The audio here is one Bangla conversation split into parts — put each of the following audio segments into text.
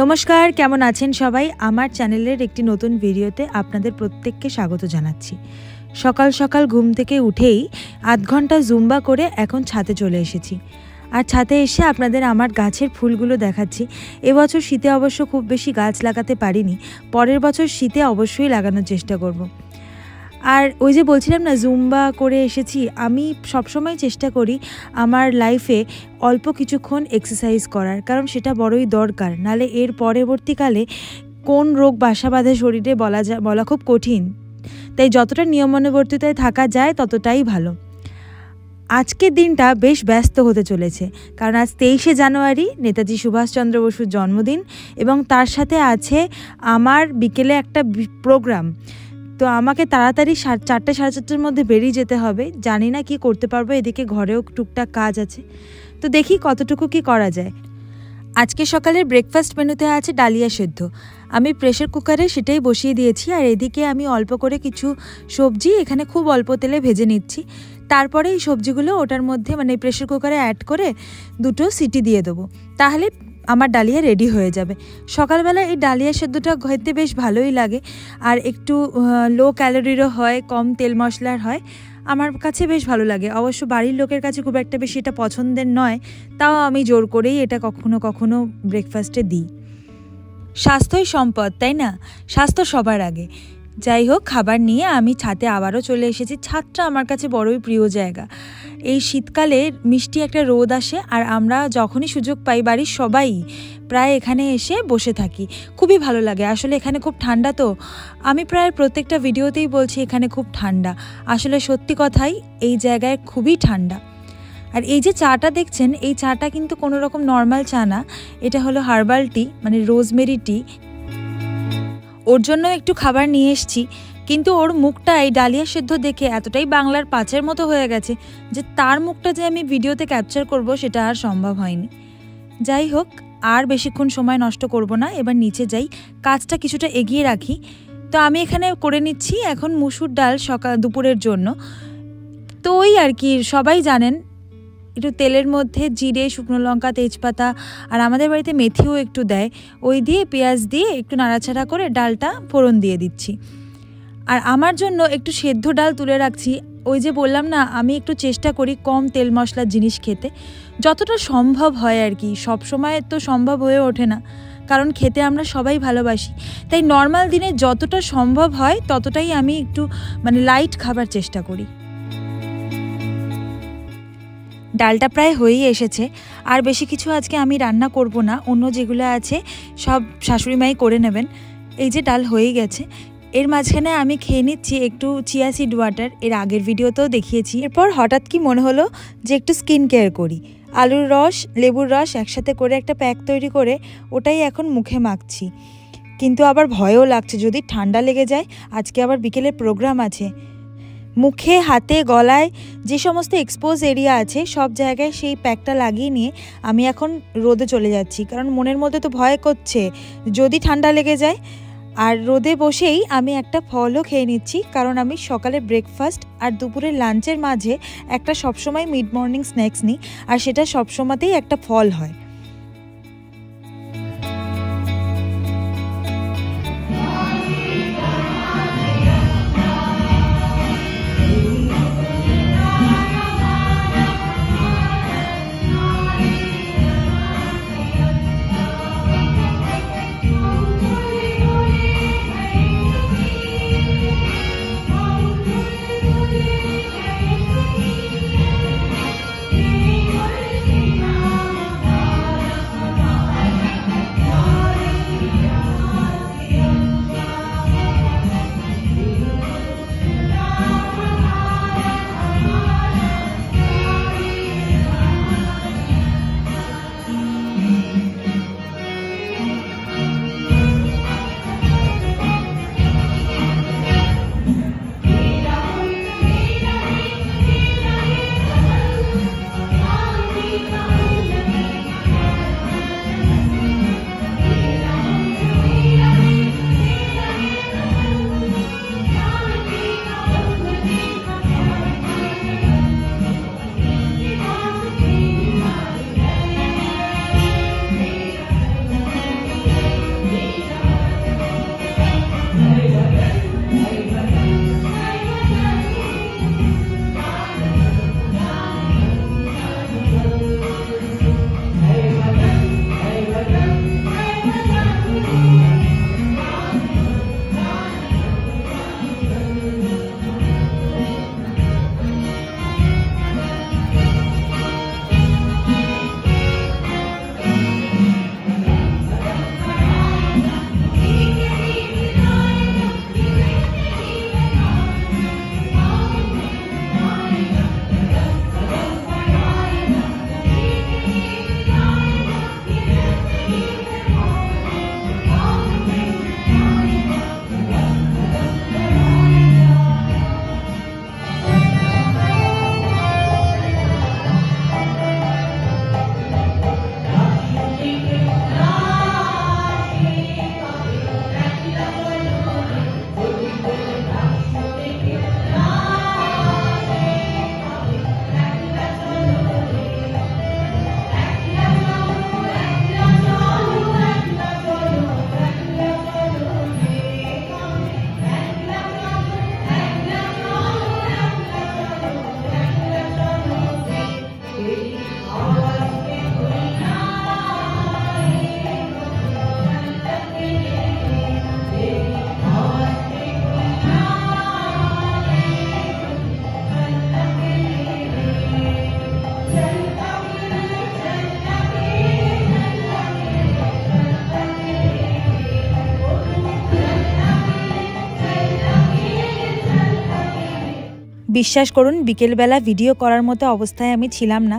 নমস্কার, কেমন আছেন সবাই? আমার চ্যানেলের একটি নতুন ভিডিওতে আপনাদের প্রত্যেককে স্বাগত জানাচ্ছি। সকাল সকাল ঘুম থেকে উঠেই আধ ঘন্টা জুম্বা করে এখন ছাদে চলে এসেছি। আর ছাদে এসে আপনাদের আমার গাছের ফুলগুলো দেখাচ্ছি। এবছর শীতে অবশ্য খুব বেশি গাছ লাগাতে পারিনি, পরের বছর শীতে অবশ্যই লাগানোর চেষ্টা করব। আর ওই যে বলছিলাম না, জুম্বা করে এসেছি। আমি সবসময় চেষ্টা করি আমার লাইফে অল্প কিছুক্ষণ এক্সারসাইজ করার, কারণ সেটা বড়ই দরকার। নালে এর পরবর্তীকালে কোন রোগ বাসা বাঁধে শরীরে বলা খুব কঠিন। তাই যতটা নিয়মানুবর্তিতায় থাকা যায় ততটাই ভালো। আজকের দিনটা বেশ ব্যস্ত হতে চলেছে, কারণ আজ 23শে জানুয়ারি, নেতাজি সুভাষচন্দ্র বসুর জন্মদিন, এবং তার সাথে আছে আমার বিকেলে একটা প্রোগ্রাম। তো আমাকে তাড়াতাড়ি 4টে সাড়ে 4টার মধ্যে বেরিয়ে যেতে হবে। জানি না কি করতে পারবো, এদিকে ঘরেও টুকটাক কাজ আছে, তো দেখি কতটুকু কি করা যায়। আজকে সকালের ব্রেকফাস্ট মেনুতে আছে ডালিয়া সেদ্ধ। আমি প্রেশার কুকারে সেটাই বসিয়ে দিয়েছি, আর এদিকে আমি অল্প করে কিছু সবজি এখানে খুব অল্প তেলে ভেজে নিচ্ছি। তারপরে এই সবজিগুলো ওটার মধ্যে প্রেশার কুকারে অ্যাড করে 2টো সিটি দিয়ে দেবো, তাহলে আমার ডালিয়া রেডি হয়ে যাবে। সকালবেলা এই ডালিয়া সেদ্ধটা খেতে বেশ ভালোই লাগে, আর একটু লো ক্যালোরিরও হয়, কম তেল মশলার হয়। আমার কাছে বেশ ভালো লাগে। অবশ্য বাড়ির লোকের কাছে খুব একটা বেশি এটা পছন্দের নয়, তাও আমি জোর করেই এটা কখনো কখনো ব্রেকফাস্টে দিই। স্বাস্থ্যই সম্পদ, তাই না? স্বাস্থ্য সবার আগে। যাই হোক, খাবার নিয়ে আমি ছাদে আবারও চলে এসেছি। ছাদটা আমার কাছে বড়ই প্রিয় জায়গা। এই শীতকালে মিষ্টি একটা রোদ আসে, আর আমরা যখনই সুযোগ পাই বাড়ির সবাই প্রায় এখানে এসে বসে থাকি। খুবই ভালো লাগে। আসলে এখানে খুব ঠান্ডা, তো আমি প্রায় প্রত্যেকটা ভিডিওতেই বলছি এখানে খুব ঠান্ডা। আসলে সত্যি কথাই, এই জায়গায় খুবই ঠান্ডা। আর এই যে চাটা দেখছেন, এই চাটা কিন্তু কোনো রকম নর্মাল চা না, এটা হলো হার্বাল টি, রোজমেরি টি। ওর জন্য একটু খাবার নিয়ে এসেছি, কিন্তু ওর মুখটা এই ডালিয়া সেদ্ধ দেখে এতটাই বাংলার পাঁচের মতো হয়ে গেছে যে তার মুখটা যে আমি ভিডিওতে ক্যাপচার করব সেটা আর সম্ভব হয়নি। যাই হোক, আর বেশিক্ষণ সময় নষ্ট করব না, এবার নিচে যাই, কাজটা কিছুটা এগিয়ে রাখি। তো আমি এখানে করে নিচ্ছি এখন মুসুর ডাল দুপুরের জন্য। তো ওই আর কি, সবাই জানেন, একটু তেলের মধ্যে জিরে, শুকনো লঙ্কা, তেজপাতা, আর আমাদের বাড়িতে মেথিও একটু দেয়, ওই দিয়ে পেঁয়াজ দিয়ে একটু নাড়াচাড়া করে ডালটা ফোড়ন দিয়ে দিচ্ছি। আর আমার জন্য একটু সেদ্ধ ডাল তুলে রাখছি। ওই যে বললাম না, আমি একটু চেষ্টা করি কম তেল মশলার জিনিস খেতে, যতটা সম্ভব হয় আর কি। সব সময় তো সম্ভব হয়ে ওঠে না, কারণ খেতে আমরা সবাই ভালোবাসি। তাই নর্মাল দিনে যতটা সম্ভব হয় ততটাই আমি একটু লাইট খাবার চেষ্টা করি। ডালটা প্রায় হয়েই এসেছে, আর বেশি কিছু আজকে আমি রান্না করব না, অন্য যেগুলো আছে সব শাশুড়ি মাই করে নেবেন। এই যে ডাল হয়ে গেছে, এর মাঝখানে আমি খেয়ে নিচ্ছি একটু চিয়া সিড ওয়াটার। এর আগের ভিডিওতেও দেখিয়েছি। এরপর হঠাৎ কি মনে হলো যে একটু স্কিন কেয়ার করি। আলুর রস, লেবুর রস একসাথে করে একটা প্যাক তৈরি করে ওটাই এখন মুখে মাখছি। কিন্তু আবার ভয়ও লাগছে যদি ঠান্ডা লেগে যায়। আজকে আবার বিকেলে প্রোগ্রাম আছে। মুখে, হাতে, গলায় যে সমস্ত এক্সপোজ এরিয়া আছে সব জায়গায় সেই প্যাকটা লাগিয়ে নিয়ে আমি এখন রোদে চলে যাচ্ছি, কারণ মনের মধ্যে তো ভয় করছে যদি ঠান্ডা লেগে যায়। আর রোদে বসেই আমি একটা ফলও খেয়ে নিচ্ছি, কারণ আমি সকালে ব্রেকফাস্ট আর দুপুরের লাঞ্চের মাঝে একটা সবসময় মিড মর্নিং স্ন্যাক্স নিই, আর সেটা সবসময়তেই একটা ফল হয়। বিশ্বাস করুন বিকেলবেলা ভিডিও করার মতো অবস্থায় আমি ছিলাম না।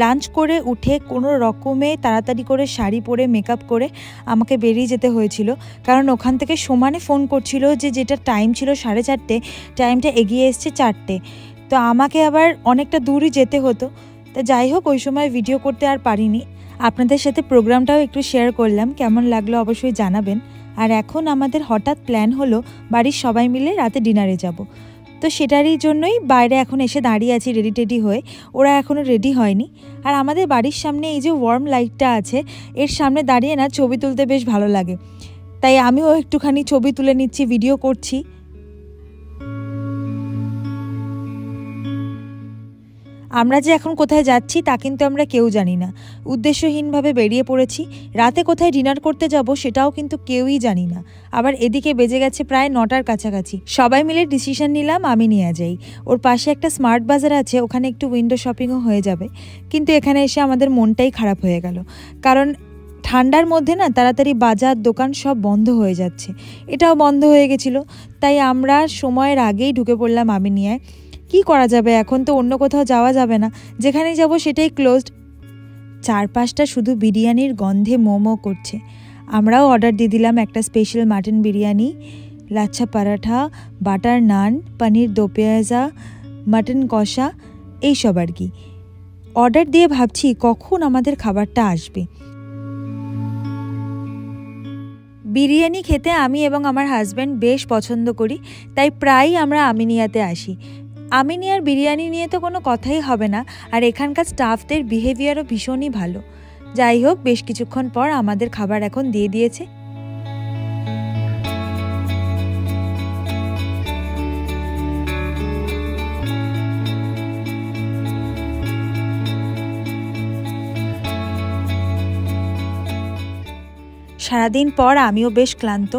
লাঞ্চ করে উঠে কোনো রকমে তাড়াতাড়ি করে শাড়ি পরে মেকআপ করে আমাকে বেরিয়ে যেতে হয়েছিল, কারণ ওখান থেকে সমানে ফোন করছিল যে যেটা টাইম ছিল 4:30 টাইমটা এগিয়ে এসছে 4টে। তো আমাকে আবার অনেকটা দূরই যেতে হতো। তো যাই হোক, ওই সময় ভিডিও করতে আর পারিনি। আপনাদের সাথে প্রোগ্রামটাও একটু শেয়ার করলাম, কেমন লাগলো অবশ্যই জানাবেন। আর এখন আমাদের হঠাৎ প্ল্যান হলো বাড়ির সবাই মিলে রাতে ডিনারে যাব। তো সেটারই জন্যই বাইরে এখন এসে দাঁড়িয়ে আছি রেডি হয়ে। ওরা এখনও রেডি হয়নি। আর আমাদের বাড়ির সামনে এই যে ওয়ার্ম লাইটটা আছে, এর সামনে দাঁড়িয়ে না ছবি তুলতে বেশ ভালো লাগে, তাই আমিও একটুখানি ছবি তুলে নিচ্ছি, ভিডিও করছি। আমরা যে এখন কোথায় যাচ্ছি তা কিন্তু আমরা কেউ জানি না। উদ্দেশ্যহীনভাবে বেরিয়ে পড়েছি। রাতে কোথায় ডিনার করতে যাব সেটাও কিন্তু কেউই জানি না। আবার এদিকে বেজে গেছে প্রায় 9টার কাছাকাছি। সবাই মিলে ডিসিশন নিলাম আমি নিয়ে যাই। ওর পাশে একটা স্মার্ট বাজার আছে, ওখানে একটু উইন্ডো শপিংও হয়ে যাবে। কিন্তু এখানে এসে আমাদের মনটাই খারাপ হয়ে গেল, কারণ ঠান্ডার মধ্যে না তাড়াতাড়ি বাজার দোকান সব বন্ধ হয়ে যাচ্ছে। এটাও বন্ধ হয়ে গেছিলো, তাই আমরা সময়ের আগেই ঢুকে পড়লাম আমিনিয়ায়। কি করা যাবে, এখন তো অন্য কোথাও যাওয়া যাবে না, যেখানেই যাব সেটাই ক্লোজড। চারপাশটা শুধু বিরিয়ানির গন্ধে মোমো করছে। আমরাও অর্ডার দিয়ে দিলাম একটা special mutton biryani, lachha paratha, butter naan, paneer do pyaza, mutton কষা, এইসব আর কি। অর্ডার দিয়ে ভাবছি কখন আমাদের খাবারটা আসবে। বিরিয়ানি খেতে আমি এবং আমার হাজব্যান্ড বেশ পছন্দ করি, তাই প্রায়ই আমরা আমিনিয়াতে আসি। আমিনিয়ার বিরিয়ানি নিয়ে তো কোনো কথাই হবে না, আর এখানকার স্টাফদের বিহেভিয়ারও ভীষণই ভালো। যাই হোক, বেশ কিছুক্ষণ পর আমাদের খাবার এখন দিয়ে দিয়েছে। সারাদিন পর আমিও বেশ ক্লান্ত,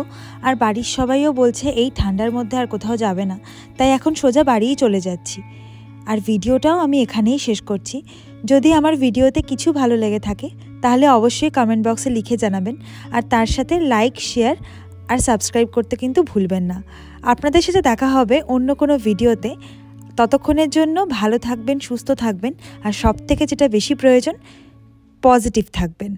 আর বাড়ির সবাইও বলছে এই ঠান্ডার মধ্যে আর কোথাও যাবে না, তাই এখন সোজা বাড়িই চলে যাচ্ছি। আর ভিডিওটাও আমি এখানেই শেষ করছি। যদি আমার ভিডিওতে কিছু ভালো লেগে থাকে তাহলে অবশ্যই কমেন্ট বক্সে লিখে জানাবেন, আর তার সাথে লাইক, শেয়ার আর সাবস্ক্রাইব করতে কিন্তু ভুলবেন না। আপনাদের সাথে দেখা হবে অন্য কোনো ভিডিওতে। ততক্ষণের জন্য ভালো থাকবেন, সুস্থ থাকবেন, আর সবথেকে যেটা বেশি প্রয়োজন, পজিটিভ থাকবেন।